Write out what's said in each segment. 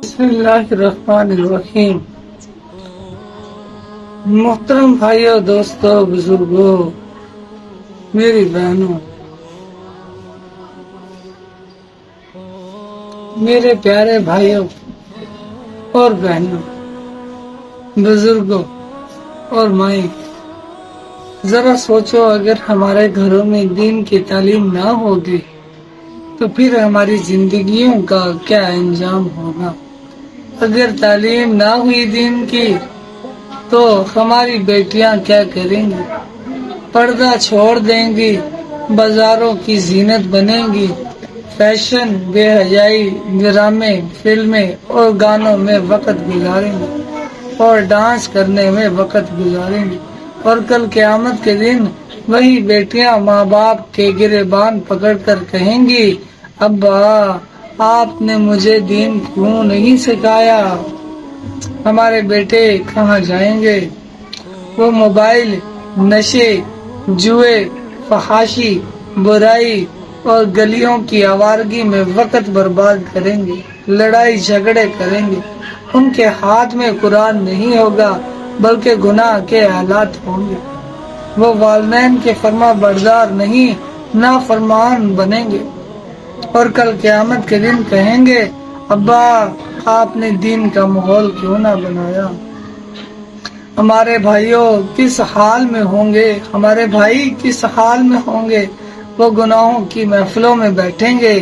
بسم اللہ الرحمن الرحیم۔ محترم بھائیوں، دوستوں، بزرگوں، میری بہنوں، میرے پیارے بھائیوں اور بہنوں، بزرگوں اور مائیں، ذرا سوچو اگر ہمارے گھروں میں دین کی تعلیم نہ ہوگی تو پھر ہماری زندگیوں کا کیا انجام ہوگا۔ اگر تعلیم نہ ہوئی دین کی تو ہماری بیٹیاں کیا کریں گی؟ پردہ چھوڑ دیں گی، بازاروں کی زینت بنیں گی، فیشن، بے حیائی، ڈرامے، فلمیں اور گانوں میں وقت گزاریں گی اور ڈانس کرنے میں وقت گزاریں گی، اور کل قیامت کے دن وہی بیٹیاں ماں باپ کے گریبان پکڑ کر کہیں گی، ابا آپ نے مجھے دین کیوں نہیں سکھایا؟ ہمارے بیٹے کہاں جائیں گے؟ وہ موبائل، نشے، جوئے، فحاشی، برائی اور گلیوں کی آوارگی میں وقت برباد کریں گے، لڑائی جھگڑے کریں گے۔ ان کے ہاتھ میں قرآن نہیں ہوگا بلکہ گناہ کے آلات ہوں گے۔ وہ والدین کے فرما بردار نہیں، نافرمان بنیں گے، اور کل قیامت کے دن کہیں گے، ابا آپ نے دین کا ماحول کیوں نہ بنایا؟ ہمارے بھائیوں کس حال میں ہوں گے؟ ہمارے بھائی کس حال میں ہوں گے؟ وہ گناہوں کی محفلوں میں بیٹھیں گے،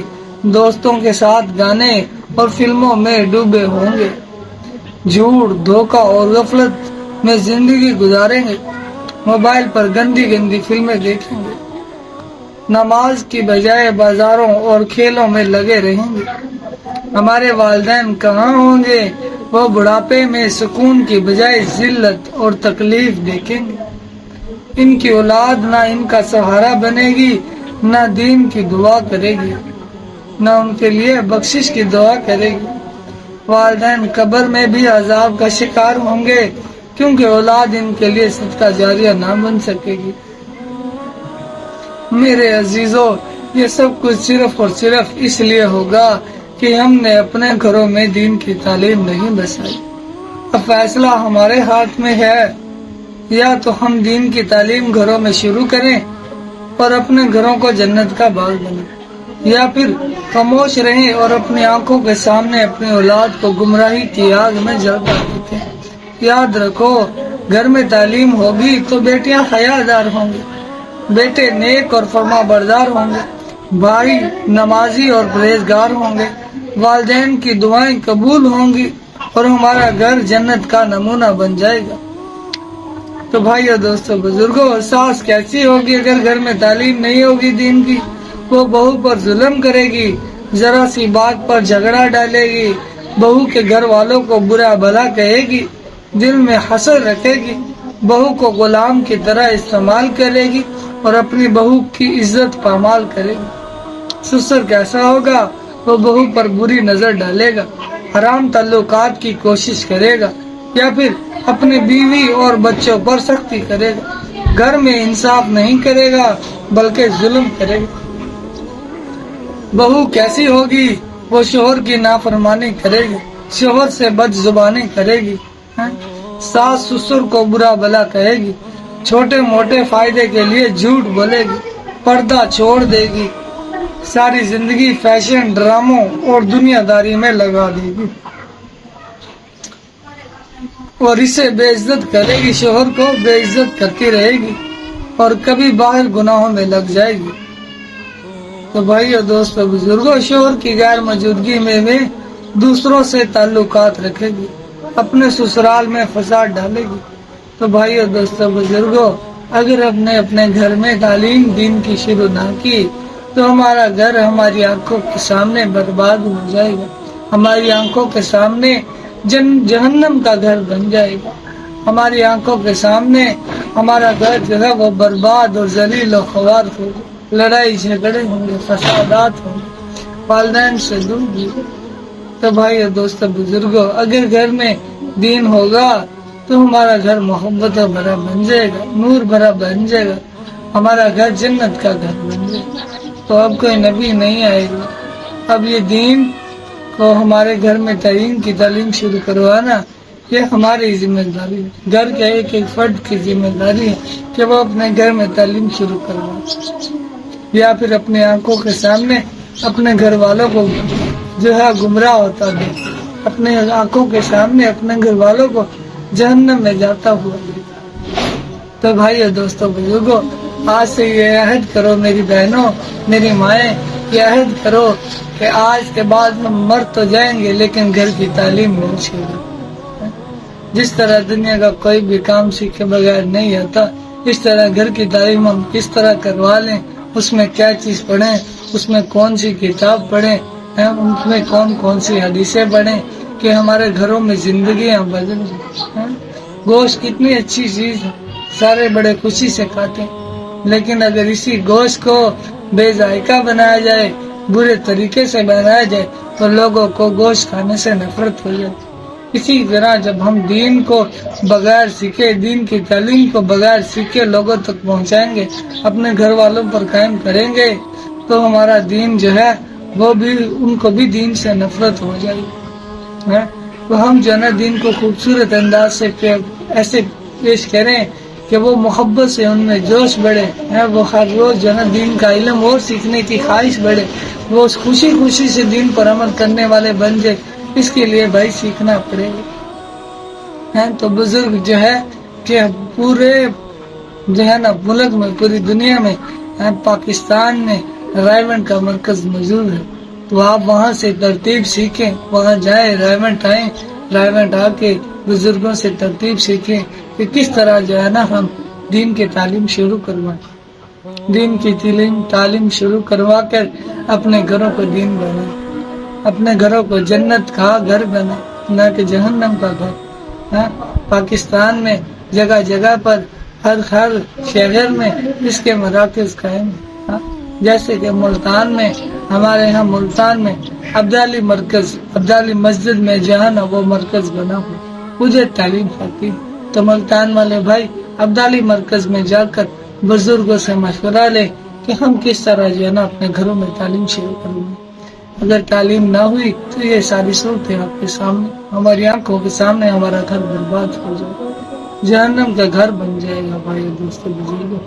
دوستوں کے ساتھ گانے اور فلموں میں ڈوبے ہوں گے، جھوٹ، دھوکہ اور غفلت میں زندگی گزاریں گے، موبائل پر گندی گندی فلمیں دیکھیں گے، نماز کی بجائے بازاروں اور کھیلوں میں لگے رہیں گے۔ ہمارے والدین کہاں ہوں گے؟ وہ بڑھاپے میں سکون کی بجائے ذلت اور تکلیف دیکھیں گے۔ ان کی اولاد نہ ان کا سہارا بنے گی، نہ دین کی دعا کرے گی، نہ ان کے لیے بخشش کی دعا کرے گی۔ والدین قبر میں بھی عذاب کا شکار ہوں گے کیونکہ اولاد ان کے لیے صدقہ جاریہ نہ بن سکے گی۔ میرے عزیزوں، یہ سب کچھ صرف اور صرف اس لیے ہوگا کہ ہم نے اپنے گھروں میں دین کی تعلیم نہیں بسائی۔ اب فیصلہ ہمارے ہاتھ میں ہے، یا تو ہم دین کی تعلیم گھروں میں شروع کریں اور اپنے گھروں کو جنت کا باغ بنائیں، یا پھر خاموش رہیں اور اپنی آنکھوں کے سامنے اپنی اولاد کو گمراہی کی آگ میں جلتا دیکھیں۔ یاد رکھو، گھر میں تعلیم ہوگی تو بیٹیاں حیادار ہوں گی، بیٹے نیک اور فرما بردار ہوں گے، بھائی نمازی اور پرہیزگار ہوں گے، والدین کی دعائیں قبول ہوں گی اور ہمارا گھر جنت کا نمونہ بن جائے گا۔ تو بھائیو، دوستو، بزرگوں، ساس کیسی ہوگی اگر گھر میں تعلیم نہیں ہوگی دین کی؟ وہ بہو پر ظلم کرے گی، ذرا سی بات پر جھگڑا ڈالے گی، بہو کے گھر والوں کو برا بھلا کہے گی، دل میں حسد رکھے گی، بہو کو غلام کی طرح استعمال کرے گی اور اپنی بہو کی عزت پامال کرے گی۔ سسر کیسا ہوگا؟ وہ بہو پر بری نظر ڈالے گا، حرام تعلقات کی کوشش کرے گا، یا پھر اپنی بیوی اور بچوں پر سختی کرے گا، گھر میں انصاف نہیں کرے گا بلکہ ظلم کرے گا۔ بہو کیسی ہوگی؟ وہ شوہر کی نافرمانی کرے گی، شوہر سے بد زبانی کرے گی، ساس سسر کو برا بھلا کہے گی، چھوٹے موٹے فائدے کے لیے جھوٹ بولے گی، پردہ چھوڑ دے گی، ساری زندگی فیشن، ڈراموں اور دنیا داری میں لگا دے گی، اور اسے بے عزت کرے گی، شوہر کو بے عزت کرتی رہے گی اور کبھی باہر گناہوں میں لگ جائے گی۔ تو بھائیو، دوستو، بزرگوں، شوہر کی غیر موجودگی میں بھی دوسروں سے تعلقات رکھے گی، اپنے سسرال میں فساد ڈالے گی۔ تو بھائیو، دوستو، بزرگوں، اگر ہم نے اپنے گھر میں تعلیم دین کی شروع نہ کی تو ہمارا گھر ہماری آنکھوں کے سامنے برباد ہو جائے گا، ہماری آنکھوں کے سامنے جہنم کا گھر بن جائے گا، ہماری آنکھوں کے سامنے ہمارا گھر جو ہے وہ برباد اور ذلیل و خوار ہوگا، لڑائی جھگڑے ہوں گے، فسادات ہوں گے، والدین سے دور ہوگا۔ تو بھائیو، دوستو، بزرگوں، اگر گھر میں دین ہوگا تو ہمارا گھر محبت بھرا بن جائے گا، نور بھرا بن جائے گا، ہمارا گھر جنت کا گھر بن جائے گا۔ تو اب کوئی نبی نہیں آئے گا، اب یہ دین کو ہمارے گھر میں تعلیم کی تعلیم شروع کروانا یہ ہماری ذمہ داری ہے. گھر کے ایک ایک فرد کی ذمہ داری ہے کہ وہ اپنے گھر میں تعلیم شروع کروائے، یا پھر اپنے آنکھوں کے سامنے اپنے گھر والوں کو جو ہے گمراہ ہوتا دے، اپنے آنکھوں کے سامنے اپنے گھر والوں کو جہنم میں جاتا ہوا دے. تو بھائیو، دوستوں، بزرگوں، آج سے یہ عہد کرو میری بہنوں، میری مائیں، یہ عہد کرو کہ آج کے بعد ہم مر تو جائیں گے لیکن گھر کی تعلیم نہیں چھوڑیں. جس طرح دنیا کا کوئی بھی کام سیکھے بغیر نہیں آتا، اس طرح گھر کی تعلیم ہم کس طرح کروا لیں، اس میں کیا چیز پڑھیں، اس میں کون سی کتاب پڑھیں، اس میں کون کون سی حدیثیں پڑھیں کہ ہمارے گھروں میں زندگیاں بدل جائیں. گوشت کتنی اچھی چیز ہے، سارے بڑے خوشی سے کھاتے ہیں، لیکن اگر اسی گوشت کو بے ذائقہ بنایا جائے، برے طریقے سے بنایا جائے تو لوگوں کو گوشت کھانے سے نفرت ہو جائے. اسی طرح جب ہم دین کو بغیر سیکھے، دین کی تعلیم کو بغیر سیکھے لوگوں تک پہنچائیں گے، اپنے گھر والوں پر قائم کریں گے تو ہمارا دین جو ہے وہ بھی، ان کو بھی دین سے نفرت ہو جائے گی. تو ہم جو ہے نا دین کو خوبصورت انداز سے ایسے پیش کریں کہ وہ محبت سے ان میں جوش بڑھے، وہ ہر روز جو ہے نا دین کا علم اور سیکھنے کی خواہش بڑھے، وہ خوشی خوشی سے دین پر عمل کرنے والے بن جائے. اس کے لیے بھائی سیکھنا پڑے گا. تو بزرگ جو ہے کہ پورے جو ہے نا ملک میں، پوری دنیا میں، پاکستان میں رائے کا مرکز موجود ہے. تو آپ وہاں سے ترتیب سیکھیں، وہاں جائیں، رائے آ کے بزرگوں سے ترتیب سیکھیں کہ کس طرح جو ہے نا ہم دین کی تعلیم شروع کروائیں، دین کی تعلیم شروع کروا کر اپنے گھروں کو دین بنائیں، اپنے گھروں کو جنت کا گھر بنائیں، نہ کہ جہنم کا گھر. پاکستان میں جگہ جگہ پر ہر شہر میں اس کے مراکز قائم ہیں. جیسے کہ ملتان میں، ہمارے یہاں ملتان میں عبدالی مسجد میں جہاں نا وہ مرکز بنا ہوا، مجھے تعلیم حاصل. تو ملتان والے بھائی عبدالی مرکز میں جا کر بزرگوں سے مشورہ لے کہ ہم کس طرح جو ہے نا اپنے گھروں میں تعلیم شروع کریں گے. اگر تعلیم نہ ہوئی تو یہ ساری صورتیں آپ کے سامنے، ہماری آنکھوں کے سامنے ہمارا گھر برباد ہو جائے، جہنم کا گھر بن جائے گا. بھائی، دوستوں، بزرگوں،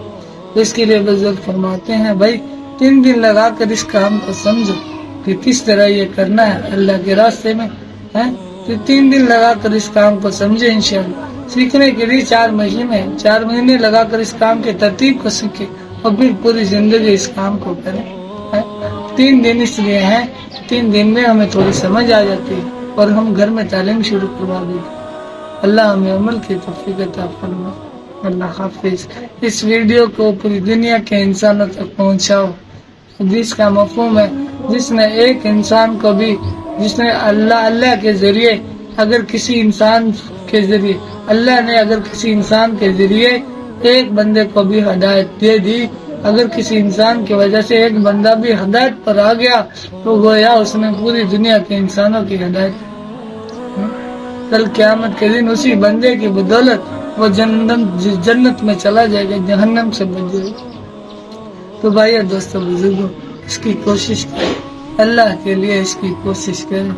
اس کے لیے بزرگ فرماتے ہیں بھائی 3 دن لگا کر اس کام کو سمجھو کہ کس طرح یہ کرنا ہے اللہ کے راستے میں. تو 3 دن لگا کر اس کام کو سمجھے، انشاءاللہ سیکھنے کے لیے 4 مہینے لگا کر اس کام کی ترتیب کو سیکھے اور پھر پوری زندگی اس کام کو کریں. 3 دن اس لیے ہیں، 3 دن میں ہمیں تھوڑی سمجھ آ جاتی ہے اور ہم گھر میں تعلیم شروع کروا دیتے. اللہ ہمیں عمل کی توفیق عطا فرمائے. اللہ حافظ. اس ویڈیو کو پوری دنیا کے انسانوں تک پہنچاؤ. حدیث کا مفہوم ہے جس نے ایک انسان کو بھی، جس نے اللہ کے ذریعے اگر کسی انسان کے ذریعے، اللہ نے اگر کسی انسان کے ذریعے ایک بندے کو بھی ہدایت دے دی، اگر کسی انسان کی وجہ سے ایک بندہ بھی ہدایت پر آ گیا تو گویا اس نے پوری دنیا کے انسانوں کی ہدایت. کل قیامت کے دن اسی بندے کی بدولت وہ جنت میں چلا جائے گا، جہنم سے بچ جائے گا. تو بھائی اور دوستوں، بزرگوں، اس کی کوشش کریں، اللہ کے لیے اس کی کوشش کریں.